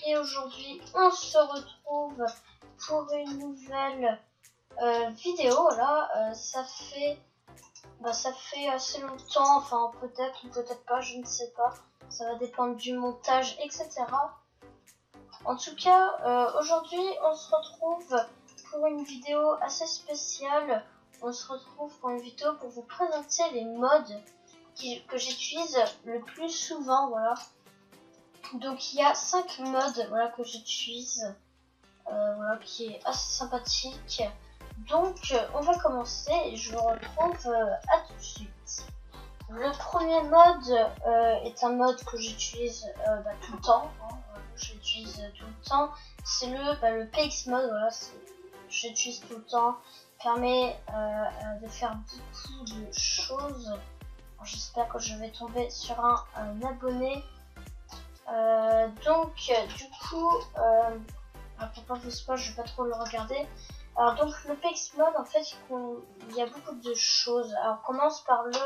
Et aujourd'hui on se retrouve pour une nouvelle vidéo. Là ça fait assez longtemps, enfin peut-être ou peut-être pas, je ne sais pas, ça va dépendre du montage, etc. En tout cas aujourd'hui on se retrouve pour une vidéo assez spéciale. On se retrouve pour une vidéo pour vous présenter les mods que j'utilise le plus souvent, voilà. Donc il y a 5 mods, voilà, que j'utilise, voilà, qui est assez sympathique. Donc on va commencer et je vous retrouve à tout de suite. Le premier mode est un mode que j'utilise tout le temps, hein, je l'utilise tout le temps. C'est le PX mode, voilà, j'utilise tout le temps. Permet de faire beaucoup de choses. J'espère que je vais tomber sur un abonné. Donc du coup pour pas vous spoil, je vais pas trop le regarder. Alors donc le PX mode, en fait il y a beaucoup de choses. Alors on commence par le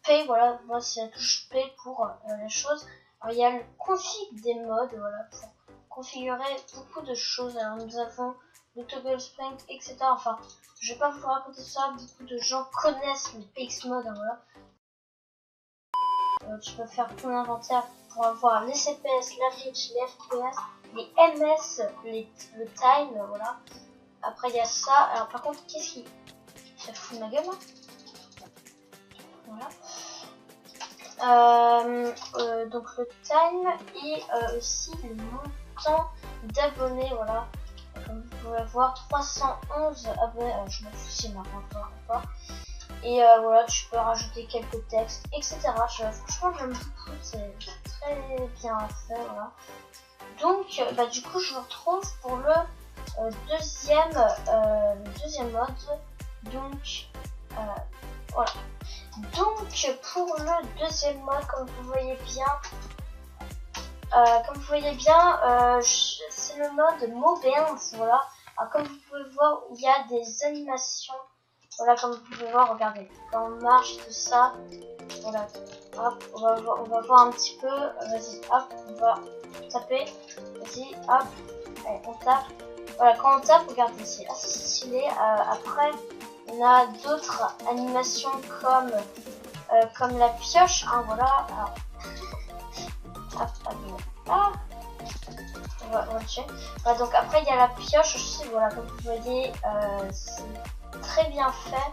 P, voilà, moi c'est la touche P pour les choses. Alors il y a le config des modes, voilà, pour configurer beaucoup de choses. Alors nous avons le toggle sprint, etc. Enfin, je vais pas vous raconter ça, beaucoup de gens connaissent le PX mode, hein, voilà. Tu peux faire ton inventaire pour avoir les CPS, la reach, les FPS, les MS, le time, voilà. Après il y a ça. Alors par contre, qu'est-ce qui... Ça fout de ma gueule, hein. Voilà. Donc le time et aussi le montant d'abonnés, voilà. Comme vous pouvez voir, 311 abonnés. Je m'en fous si maintenant pas. Et voilà, tu peux rajouter quelques textes, etc. Franchement, j'aime beaucoup, c'est très bien fait, voilà. Donc, du coup, je vous retrouve pour le deuxième mode. Donc, voilà. Donc, pour le deuxième mode, comme vous voyez bien, c'est le mode Moberns, voilà. Alors, comme vous pouvez voir, il y a des animations. Voilà, comme vous pouvez voir, regardez, quand on marche, tout ça, voilà, hop, on va voir un petit peu, vas-y, hop, on va taper, vas-y, hop, allez, on tape, voilà, quand on tape, regardez, c'est assez stylé. Après, on a d'autres animations comme la pioche, hein, voilà, alors, hop, ah, on va check. Voilà, donc après, il y a la pioche aussi, voilà, comme vous voyez, c'est très bien fait.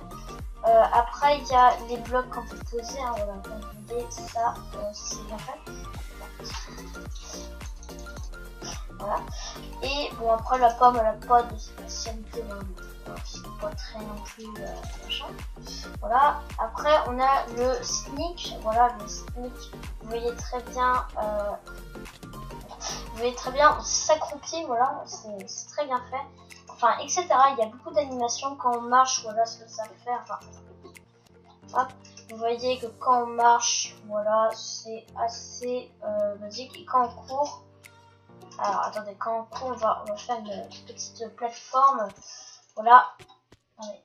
Après il y a les blocs quand vous posez, hein, voilà, comme vous voyez, ça c'est bien fait. Voilà. Et bon, après la pomme, elle n'a pas de spécialité, c'est pas très non plus machin. Voilà. Après on a le sneak, voilà, le sneak, vous voyez très bien, on s'accroupit, voilà, c'est très bien fait. Enfin, etc. Il y a beaucoup d'animations quand on marche, voilà ce que ça fait. Enfin, hop, vous voyez que quand on marche, voilà, c'est assez basique. Et quand on court, alors attendez, quand on court, on va faire une petite plateforme. Voilà, allez,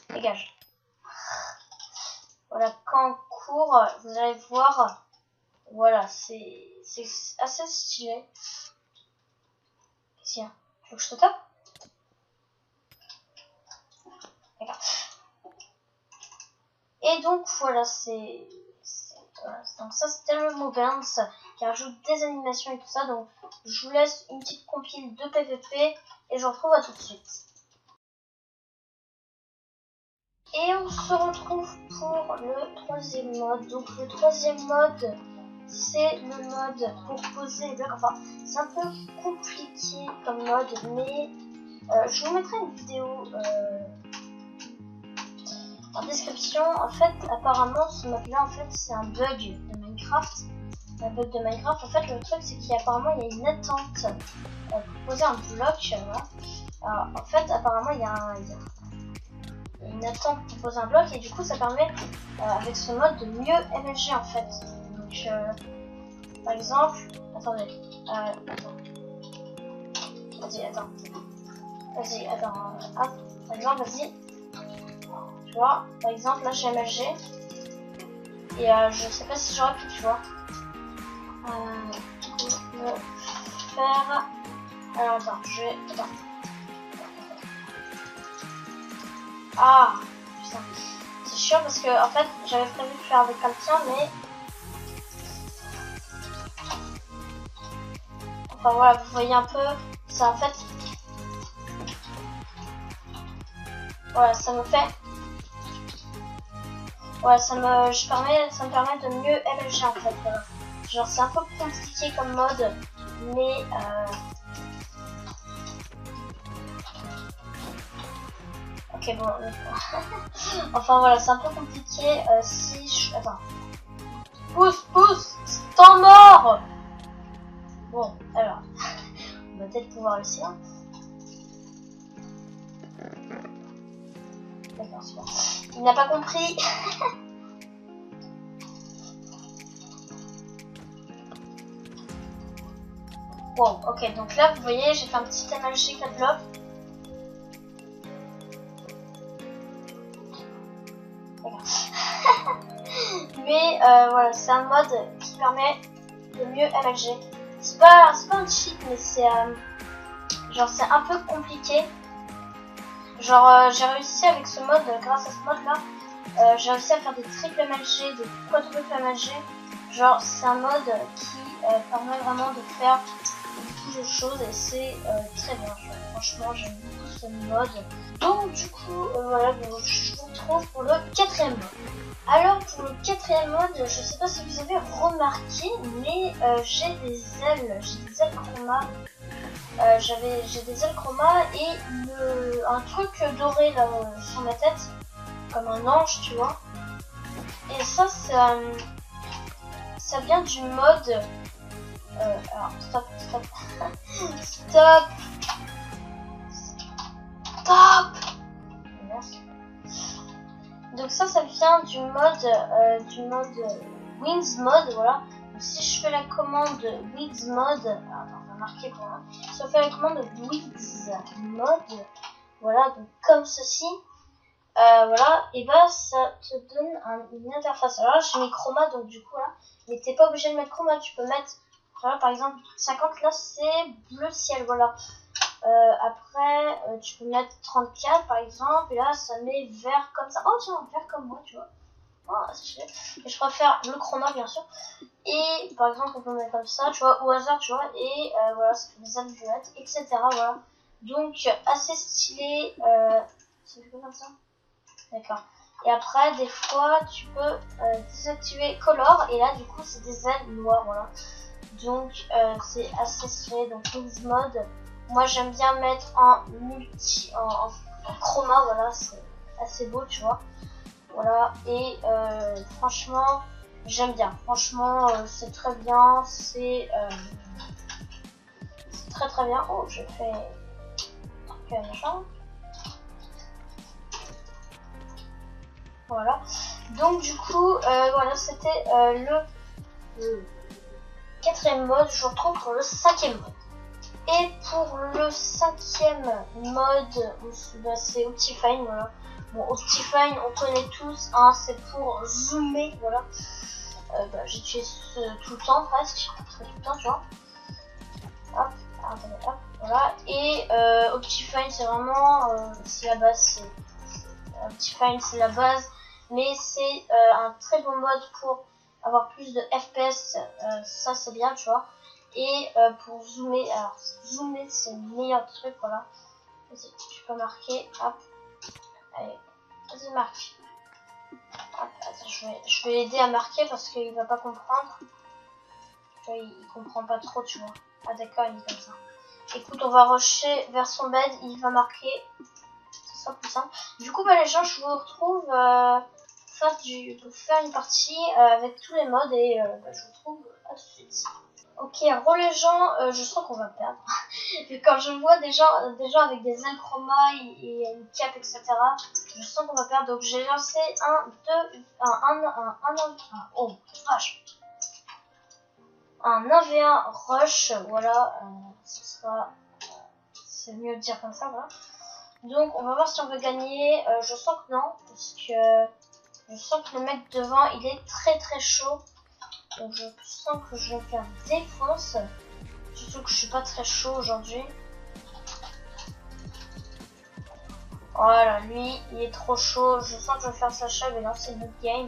dégage. Voilà, quand on court, vous allez voir, voilà, c'est assez stylé. Qu'est-ce qu'il y a ? Faut que je te tape ? D'accord. Et donc voilà, donc ça c'était le Moberns qui rajoute des animations et tout ça. Donc je vous laisse une petite compile de PVP et je vous retrouve à tout de suite. Et on se retrouve pour le troisième mode. Donc le troisième mode, c'est le mode pour poser les blocs. Enfin, c'est un peu compliqué comme mode, mais je vous mettrai une vidéo en description. En fait, apparemment, ce mode-là, en fait, c'est un bug de Minecraft. Un bug de Minecraft. En fait, le truc, c'est qu'apparemment, il y a une attente pour poser un bloc. Voilà. Alors, en fait, apparemment, il y a une attente pour poser un bloc et du coup, ça permet, avec ce mode, de mieux MLG en fait. Donc, par exemple, attendez, vas-y, attends, hop, par exemple, vas-y. Tu vois, par exemple, là j'ai MLG et je sais pas si j'aurais pu, tu vois. veux faire... Alors attends, je vais... Attends. Ah, putain. C'est chiant parce que en fait j'avais prévu de faire avec quelqu'un mais... Enfin voilà, vous voyez un peu, c'est en fait... Voilà, ça me fait... Ouais, ça me permet de mieux MLG en fait. Voilà. Genre c'est un peu compliqué comme mode, mais... Ok bon, enfin voilà, c'est un peu compliqué si je... Attends. Pousse, temps mort. Bon, alors, on va peut-être pouvoir réussir. D'accord, c'est bon. Il n'a pas compris. Wow, ok, donc là, vous voyez, j'ai fait un petit MLG 4 blocs. Mais voilà, c'est un mode qui permet de mieux MLG. C'est pas un cheat, mais c'est genre c'est un peu compliqué. Genre j'ai réussi avec ce mode, grâce à ce mode là, j'ai réussi à faire des triple MLG, des quadruple MLG. Genre c'est un mode qui permet vraiment de faire beaucoup de choses et c'est très bien. Genre, franchement j'aime beaucoup ce mode. Donc du coup voilà, donc, je vous retrouve pour le quatrième mode. Alors pour le quatrième mode, je sais pas si vous avez remarqué, mais j'ai des ailes chroma. J'ai des ailes chroma et un truc doré là sur ma tête, comme un ange, tu vois. Et ça vient du mode. Alors stop. Merci. Donc ça vient du mode Wings mode, voilà. Donc si je fais la commande Wings mode, attends, on va marquer pour moi. Si on fait la commande Wings mode, voilà, donc comme ceci, voilà, et bah ça te donne une interface. Alors là j'ai mis chroma, donc du coup là, mais t'es pas obligé de mettre chroma, tu peux mettre, voilà, par exemple 50 là c'est bleu ciel, voilà. Après, tu peux mettre 34 par exemple, et là ça met vert comme ça. Oh tiens, vert comme moi, tu vois. Oh, et je préfère le chroma bien sûr. Et par exemple, on peut mettre comme ça, tu vois, au hasard, tu vois, et voilà, ça fait des ailes violettes, etc. Voilà. Donc, assez stylé. Ça fait quoi comme ça? D'accord. Et après, des fois, tu peux désactiver color, et là, du coup, c'est des ailes noires, voilà. Donc, c'est assez stylé. Donc, Wings mode. Moi j'aime bien mettre en chroma, voilà, c'est assez beau, tu vois. Voilà, et franchement, j'aime bien. Franchement, c'est très bien, c'est très bien. Oh, j'ai fait un machin. Voilà. Donc du coup, voilà, c'était le quatrième mode. Je vous retrouve pour le cinquième mode. Et pour le cinquième mode, bah, c'est Optifine, voilà. Bon, Optifine, on connaît tous, hein, c'est pour zoomer, voilà. Bah, j'utilise tout le temps, presque tout le temps, tu vois. Hop, attendez, hop, voilà. Et Optifine, c'est vraiment, c'est la base, Optifine, c'est la base, mais c'est un très bon mode pour avoir plus de FPS, ça c'est bien, tu vois. Et pour zoomer, alors zoomer c'est le meilleur truc, voilà. Tu peux marquer, hop, allez, vas-y marque. Hop, attends, je vais l'aider à marquer parce qu'il va pas comprendre. Tu vois, il comprend pas trop, tu vois. Ah d'accord, il est comme ça. Écoute, on va rusher vers son bed, il va marquer. Ce sera plus simple. Du coup, bah les gens, je vous retrouve pour faire une partie avec tous les modes et bah, je vous retrouve à tout de suite. Ok, re les gens, je sens qu'on va perdre. Quand je vois des gens avec des ailes chroma et une cape, etc., je sens qu'on va perdre. Donc j'ai lancé oh, vache. Un 1v1 rush, voilà, ce sera, c'est mieux de dire comme ça, voilà. Donc on va voir si on veut gagner. Je sens que non, parce que je sens que le mec devant, il est très chaud. Donc je sens que je vais faire défonce. Surtout que je suis pas très chaud aujourd'hui. Voilà, lui, il est trop chaud. Je sens que je vais faire sa chave et lancer notre game.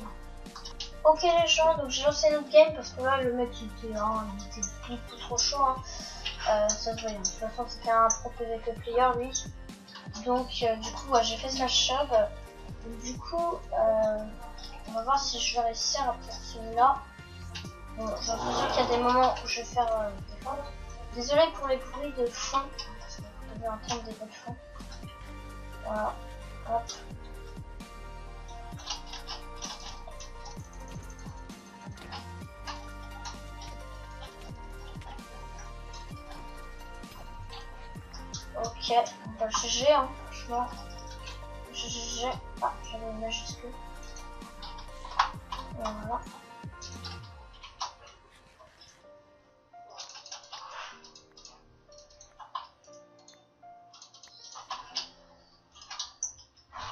Ok les gens, donc j'ai lancé notre game parce que là, le mec, il était beaucoup trop chaud. Hein. Ça se voyait. De toute façon, c'était un pro PvP player, lui. Donc, du coup, ouais, j'ai fait sa chave. Du coup, on va voir si je vais réussir à faire celui-là. Bon, j'ai l'impression qu'il y a des moments où je vais faire des fautes. Désolé pour les bruits de fond, parce que vous devez entendre des bruits de fond. Voilà, hop. Ok, bah GG, hein, franchement. GG. Ah, j'avais une majuscule. Voilà.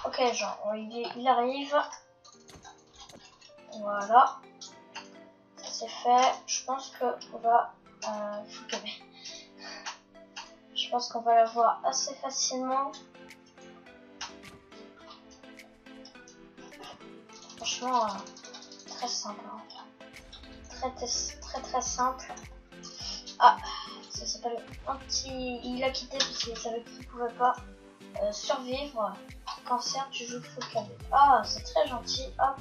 Ok, genre, il arrive. Voilà. Ça c'est fait. Je pense qu'on va... Je pense qu'on va l'avoir assez facilement. Franchement, très simple. Hein. Très simple. Ah, ça s'appelle il a quitté parce qu'il savait qu'il pouvait pas survivre. Cancer, tu joues full KD. Ah, c'est très gentil. Hop.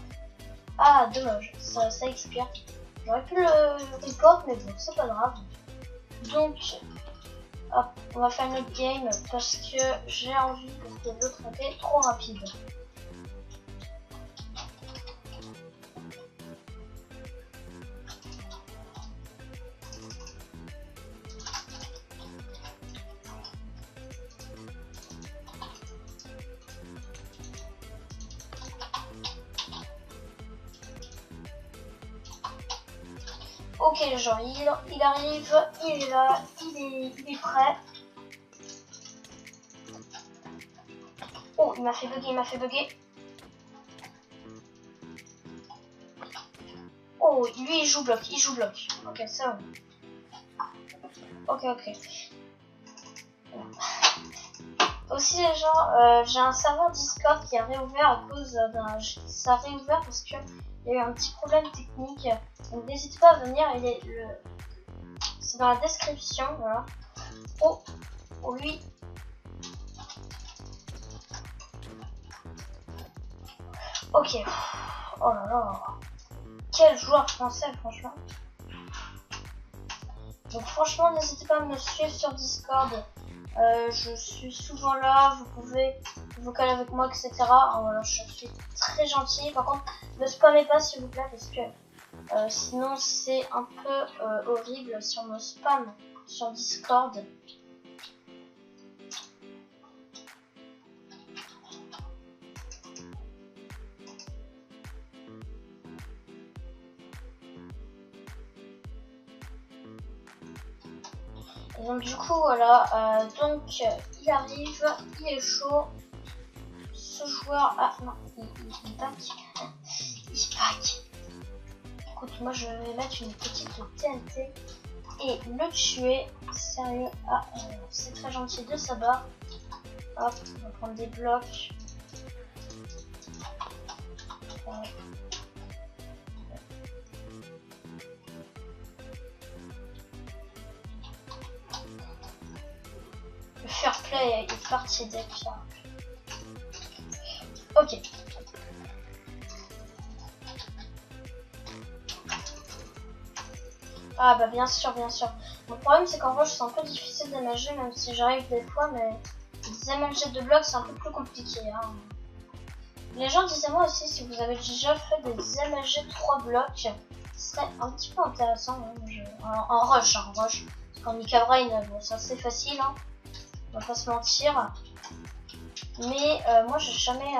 Ah, dommage, ça expire. J'aurais pu le report, mais bon, c'est pas grave. Donc, hop, on va faire notre game parce que j'ai envie parce que l'autre était trop rapide. Ok les gens, il arrive, il est là, il est prêt. Oh, il m'a fait bugger, Oh, lui il joue bloc, Ok, ça va. Ok. Aussi les gens, j'ai un serveur Discord qui a réouvert à cause d'un... Ça a réouvert parce que il y a eu un petit problème technique. Donc n'hésitez pas à venir, c'est dans la description, voilà. Oh, lui. Ok. Oh là là. Quel joueur français, franchement. Donc franchement, n'hésitez pas à me suivre sur Discord. Je suis souvent là, vous pouvez vocaler avec moi, etc. Voilà, je suis très gentil. Par contre, ne spammez pas s'il vous plaît, parce que sinon c'est un peu horrible si on me spam sur Discord. Et donc du coup voilà, donc il arrive, il est chaud. Ce joueur, ah non, il back. Il back. Écoute, moi je vais mettre une petite TNT et le tuer. Sérieux, ah c'est très gentil de sa part. Hop, on va prendre des blocs. Le fair play est parti des pierres. Ok. Ah bah bien sûr. Mon problème c'est qu'en roche c'est un peu difficile d'émerger, même si j'arrive des fois, mais les MLG de blocs c'est un peu plus compliqué. Hein. Les gens disaient moi aussi si vous avez déjà fait des MLG 3 blocs, ce serait un petit peu intéressant. Hein, en rush. Parce qu'en Mika Brain, bon, c'est assez facile, hein. On va pas se mentir. Mais moi j'ai jamais...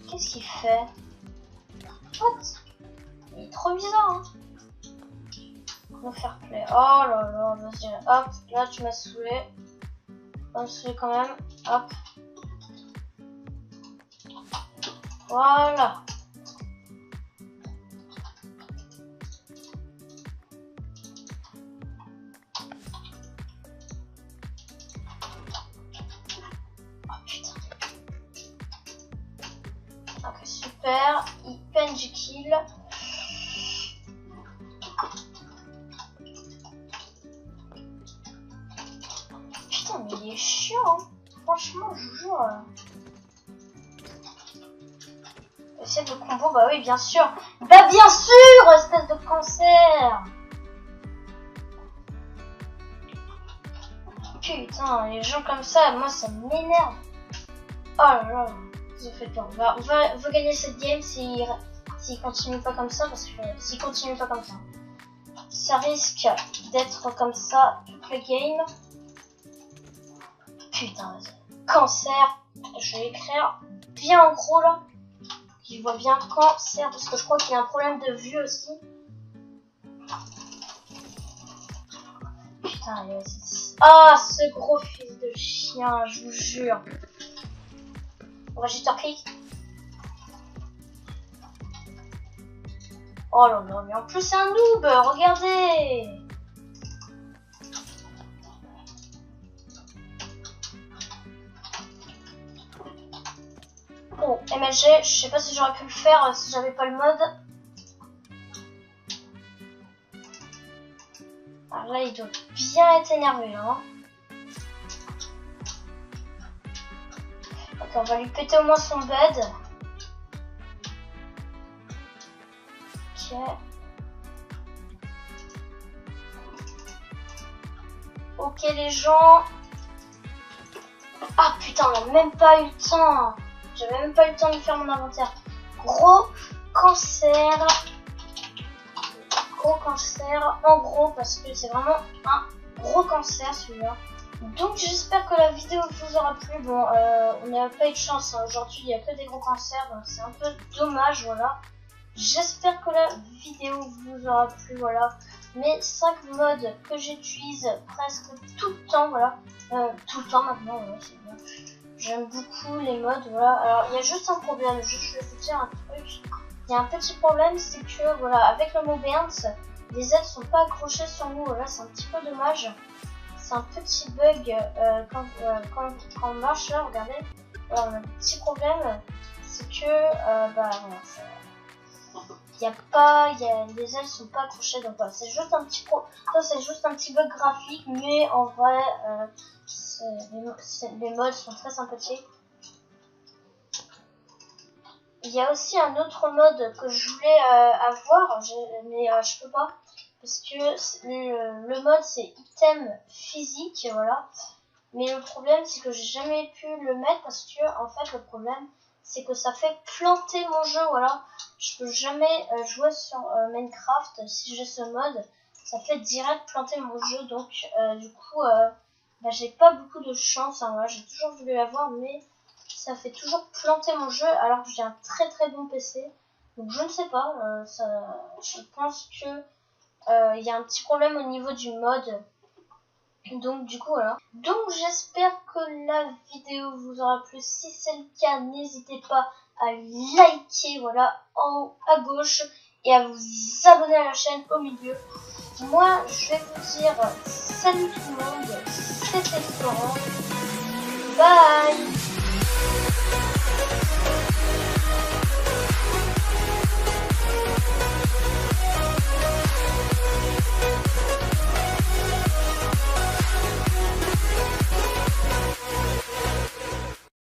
Qu'est-ce qu'il fait? What? Il est trop bizarre, hein. No fair play. Oh là là, vas-y. Hop, là tu m'as saoulé. On me saoulé quand même. Hop. Voilà. Super. Il penge kill. Putain, mais il est chiant, hein. Franchement, je vous jure. Essayer de combo, bah oui, bien sûr. Bah bien sûr, espèce de cancer. Putain, les gens comme ça, moi ça m'énerve. Oh là là, ils ont fait peur. On va gagner cette game s'il continue pas comme ça, parce que s'il continue pas comme ça, ça risque d'être comme ça toute la game. Putain, cancer. Je vais écrire bien en gros là. Qu'il voit bien cancer, parce que je crois qu'il y a un problème de vue aussi. Putain, ah, ce gros fils de chien, je vous jure. On va juste clic. Oh là là, mais en plus c'est un noob, regardez. Oh, MLG, je sais pas si j'aurais pu le faire si j'avais pas le mode. Alors là, il doit bien être énervé là. Hein. Ok, on va lui péter au moins son bed. Ok. Ok les gens. Ah putain, on n'a même pas eu le temps. J'avais même pas eu le temps de faire mon inventaire. Gros cancer. Gros cancer. En gros, parce que c'est vraiment un gros cancer celui-là. Donc j'espère que la vidéo vous aura plu. Bon, on n'a pas eu de chance. Hein. Aujourd'hui, il n'y a que des gros cancers. Donc c'est un peu dommage, voilà. J'espère que la vidéo vous aura plu, voilà. Mes 5 modes que j'utilise presque tout le temps, voilà. Tout le temps maintenant, voilà, c'est bien. J'aime beaucoup les modes, voilà. Alors, il y a juste un problème, je vais vous dire un truc. Il y a un petit problème, c'est que, voilà, avec le mot Burns, les ailes sont pas accrochées sur nous, voilà, c'est un petit peu dommage. C'est un petit bug quand on marche, là, regardez. Voilà, on a un petit problème, c'est que, bah, voilà, les ailes sont pas accrochées, donc voilà, c'est juste un petit bug graphique, mais en vrai, les modes sont très sympathiques. Il y a aussi un autre mode que je voulais avoir, mais je peux pas, parce que le mode c'est item physique, voilà. Mais le problème c'est que j'ai jamais pu le mettre parce que en fait le problème c'est que ça fait planter mon jeu, voilà. Je peux jamais jouer sur Minecraft si j'ai ce mode, ça fait direct planter mon jeu, donc du coup bah, j'ai pas beaucoup de chance, hein, voilà. J'ai toujours voulu l'avoir, mais ça fait toujours planter mon jeu alors que j'ai un très très bon PC. Donc je ne sais pas, je pense que il y a un petit problème au niveau du mode. Donc du coup voilà. Donc j'espère que la vidéo vous aura plu. Si c'est le cas, n'hésitez pas à liker, voilà, en haut à gauche, et à vous abonner à la chaîne au milieu. Moi je vais vous dire salut tout le monde, c'était Florent. Bye.